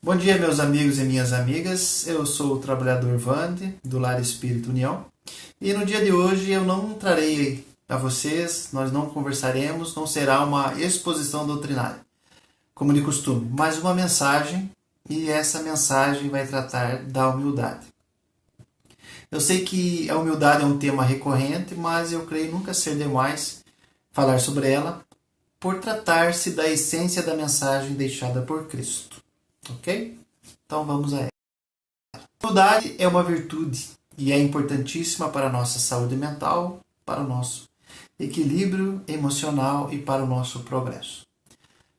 Bom dia, meus amigos e minhas amigas. Eu sou o trabalhador Vande, do Lar Espírito União. E no dia de hoje eu não trarei a vocês, nós não conversaremos, não será uma exposição doutrinária, como de costume, mas uma mensagem, e essa mensagem vai tratar da humildade. Eu sei que a humildade é um tema recorrente, mas eu creio nunca ser demais falar sobre ela, por tratar-se da essência da mensagem deixada por Cristo. Ok? Então vamos a ela. A humildade é uma virtude e é importantíssima para a nossa saúde mental, para o nosso equilíbrio emocional e para o nosso progresso.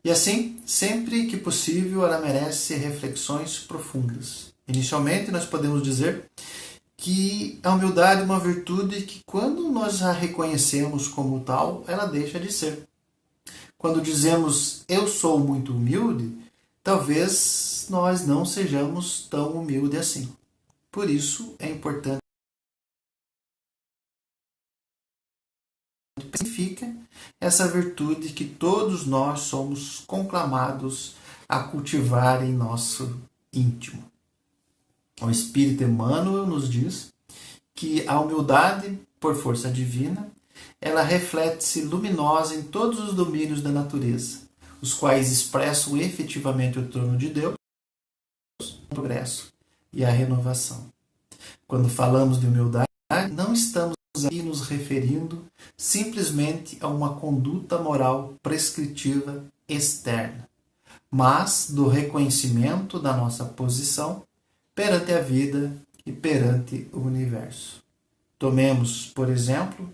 E assim, sempre que possível, ela merece reflexões profundas. Inicialmente, nós podemos dizer que a humildade é uma virtude que, quando nós a reconhecemos como tal, ela deixa de ser. Quando dizemos eu sou muito humilde, talvez nós não sejamos tão humildes assim. Por isso é importante que significa essa virtude que todos nós somos conclamados a cultivar em nosso íntimo. O Espírito Emmanuel nos diz que a humildade, por força divina, ela reflete-se luminosa em todos os domínios da natureza, os quais expressam efetivamente o trono de Deus, o progresso e a renovação. Quando falamos de humildade, não estamos aqui nos referindo simplesmente a uma conduta moral prescritiva externa, mas do reconhecimento da nossa posição perante a vida e perante o universo. Tomemos, por exemplo,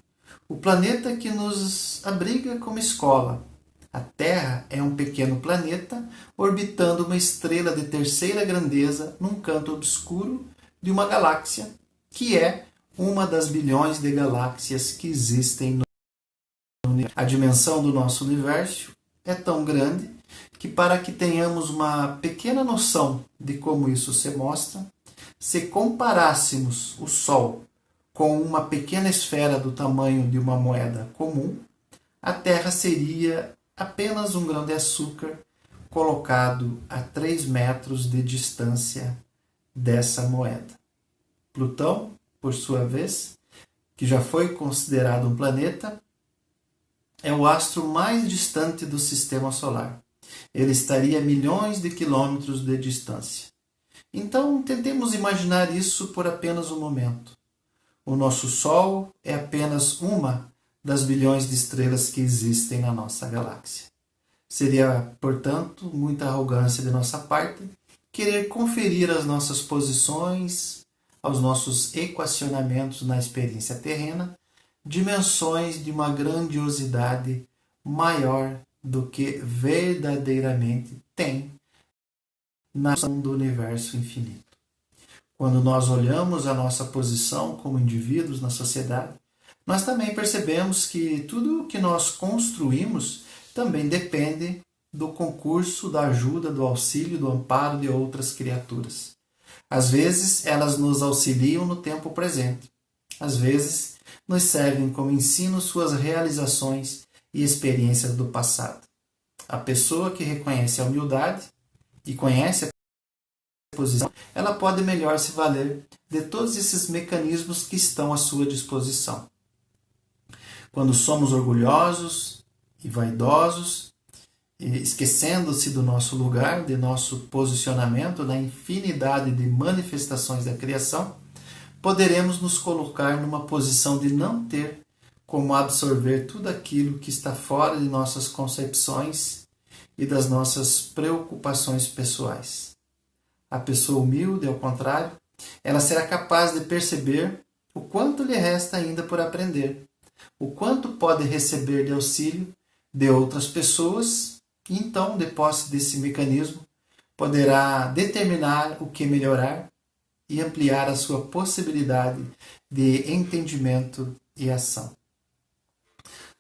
o planeta que nos abriga como escola. A Terra é um pequeno planeta orbitando uma estrela de terceira grandeza num canto obscuro de uma galáxia, que é uma das bilhões de galáxias que existem no universo. A dimensão do nosso universo é tão grande que, para que tenhamos uma pequena noção de como isso se mostra, se comparássemos o Sol com uma pequena esfera do tamanho de uma moeda comum, a Terra seria apenas um grão de açúcar colocado a 3 metros de distância dessa moeda. Plutão, por sua vez, que já foi considerado um planeta, é o astro mais distante do sistema solar. Ele estaria a milhões de quilômetros de distância. Então, tentemos imaginar isso por apenas um momento. O nosso Sol é apenas uma das bilhões de estrelas que existem na nossa galáxia. Seria, portanto, muita arrogância de nossa parte querer conferir às nossas posições, aos nossos equacionamentos na experiência terrena, dimensões de uma grandiosidade maior do que verdadeiramente tem na noção do universo infinito. Quando nós olhamos a nossa posição como indivíduos na sociedade, nós também percebemos que tudo o que nós construímos também depende do concurso, da ajuda, do auxílio, do amparo de outras criaturas. Às vezes, elas nos auxiliam no tempo presente. Às vezes, nos servem como ensino suas realizações e experiências do passado. A pessoa que reconhece a humildade e conhece a posição, ela pode melhor se valer de todos esses mecanismos que estão à sua disposição. Quando somos orgulhosos e vaidosos, esquecendo-se do nosso lugar, de nosso posicionamento na infinidade de manifestações da criação, poderemos nos colocar numa posição de não ter como absorver tudo aquilo que está fora de nossas concepções e das nossas preocupações pessoais. A pessoa humilde, ao contrário, ela será capaz de perceber o quanto lhe resta ainda por aprender, o quanto pode receber de auxílio de outras pessoas, e então, de posse desse mecanismo, poderá determinar o que melhorar e ampliar a sua possibilidade de entendimento e ação.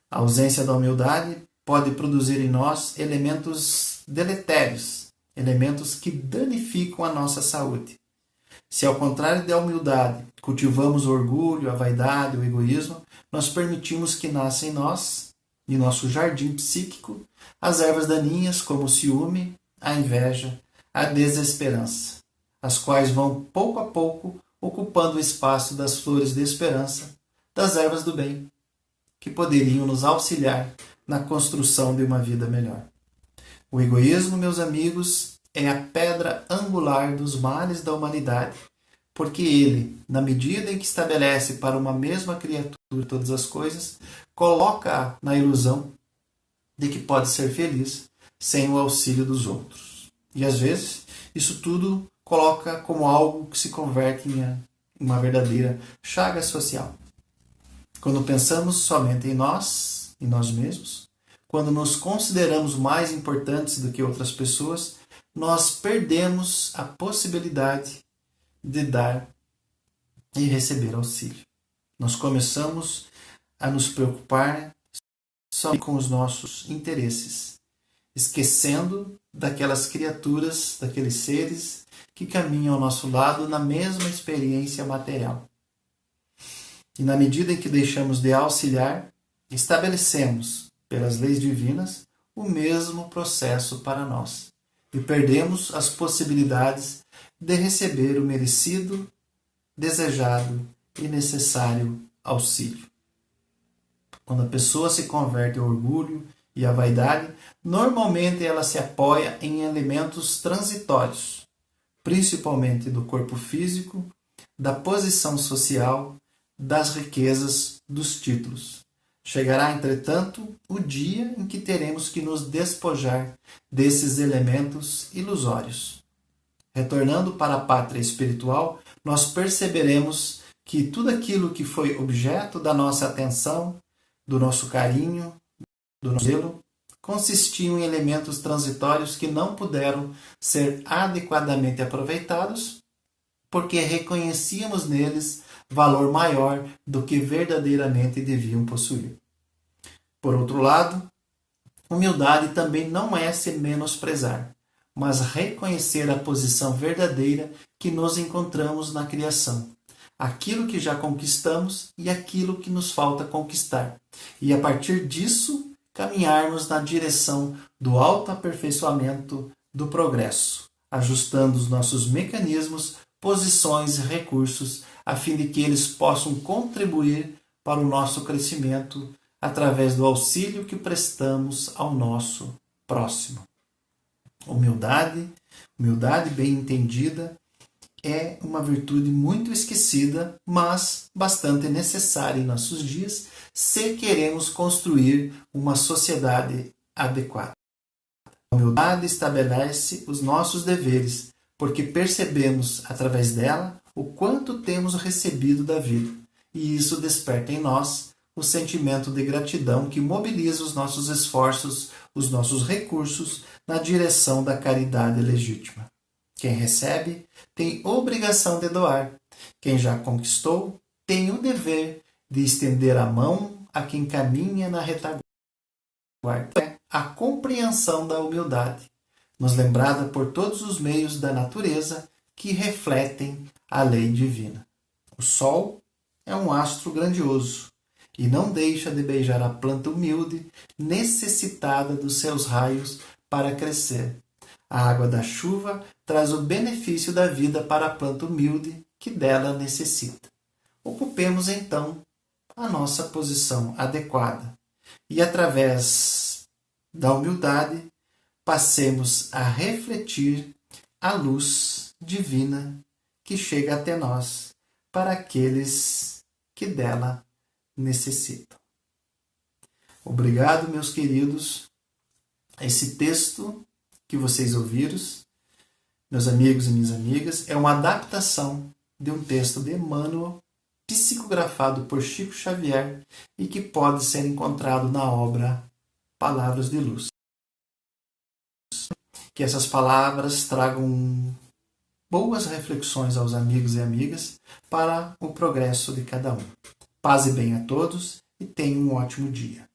A ausência da humildade pode produzir em nós elementos deletérios, elementos que danificam a nossa saúde. Se, ao contrário da humildade, cultivamos o orgulho, a vaidade, o egoísmo, nós permitimos que nasçam em nós, em nosso jardim psíquico, as ervas daninhas como o ciúme, a inveja, a desesperança, as quais vão pouco a pouco ocupando o espaço das flores de esperança, das ervas do bem, que poderiam nos auxiliar na construção de uma vida melhor. O egoísmo, meus amigos, é a pedra angular dos males da humanidade, porque ele, na medida em que estabelece para uma mesma criatura todas as coisas, coloca-a na ilusão de que pode ser feliz sem o auxílio dos outros. E às vezes, isso tudo coloca como algo que se converte em uma verdadeira chaga social. Quando pensamos somente em nós mesmos, quando nos consideramos mais importantes do que outras pessoas, nós perdemos a possibilidade de dar e receber auxílio. Nós começamos a nos preocupar só com os nossos interesses, esquecendo daquelas criaturas, daqueles seres que caminham ao nosso lado na mesma experiência material. E na medida em que deixamos de auxiliar, estabelecemos, pelas leis divinas, o mesmo processo para nós. E perdemos as possibilidades de receber o merecido, desejado e necessário auxílio. Quando a pessoa se converte ao orgulho e à vaidade, normalmente ela se apoia em elementos transitórios, principalmente do corpo físico, da posição social, das riquezas, dos títulos. Chegará, entretanto, o dia em que teremos que nos despojar desses elementos ilusórios. Retornando para a pátria espiritual, nós perceberemos que tudo aquilo que foi objeto da nossa atenção, do nosso carinho, do nosso zelo, consistiam em elementos transitórios que não puderam ser adequadamente aproveitados, porque reconhecíamos neles valor maior do que verdadeiramente deviam possuir. Por outro lado, humildade também não é se menosprezar, mas reconhecer a posição verdadeira que nos encontramos na criação, aquilo que já conquistamos e aquilo que nos falta conquistar, e a partir disso caminharmos na direção do autoaperfeiçoamento, do progresso, ajustando os nossos mecanismos, posições e recursos, a fim de que eles possam contribuir para o nosso crescimento através do auxílio que prestamos ao nosso próximo. Humildade bem entendida, é uma virtude muito esquecida, mas bastante necessária em nossos dias, se queremos construir uma sociedade adequada. A humildade estabelece os nossos deveres, porque percebemos, através dela, o quanto temos recebido da vida, e isso desperta em nós o sentimento de gratidão que mobiliza os nossos esforços, os nossos recursos na direção da caridade legítima. Quem recebe tem obrigação de doar. Quem já conquistou tem o dever de estender a mão a quem caminha na retaguarda. É a compreensão da humildade, nos lembrada por todos os meios da natureza que refletem a lei divina. O sol é um astro grandioso e não deixa de beijar a planta humilde, necessitada dos seus raios para crescer. A água da chuva traz o benefício da vida para a planta humilde que dela necessita. Ocupemos, então, a nossa posição adequada e, através da humildade, passemos a refletir a luz divina que chega até nós para aqueles que dela necessitam. Obrigado, meus queridos. Esse texto que vocês ouviram, meus amigos e minhas amigas, é uma adaptação de um texto de Emmanuel, psicografado por Chico Xavier e que pode ser encontrado na obra Palavras de Luz. Que essas palavras tragam boas reflexões aos amigos e amigas para o progresso de cada um. Paz e bem a todos e tenham um ótimo dia.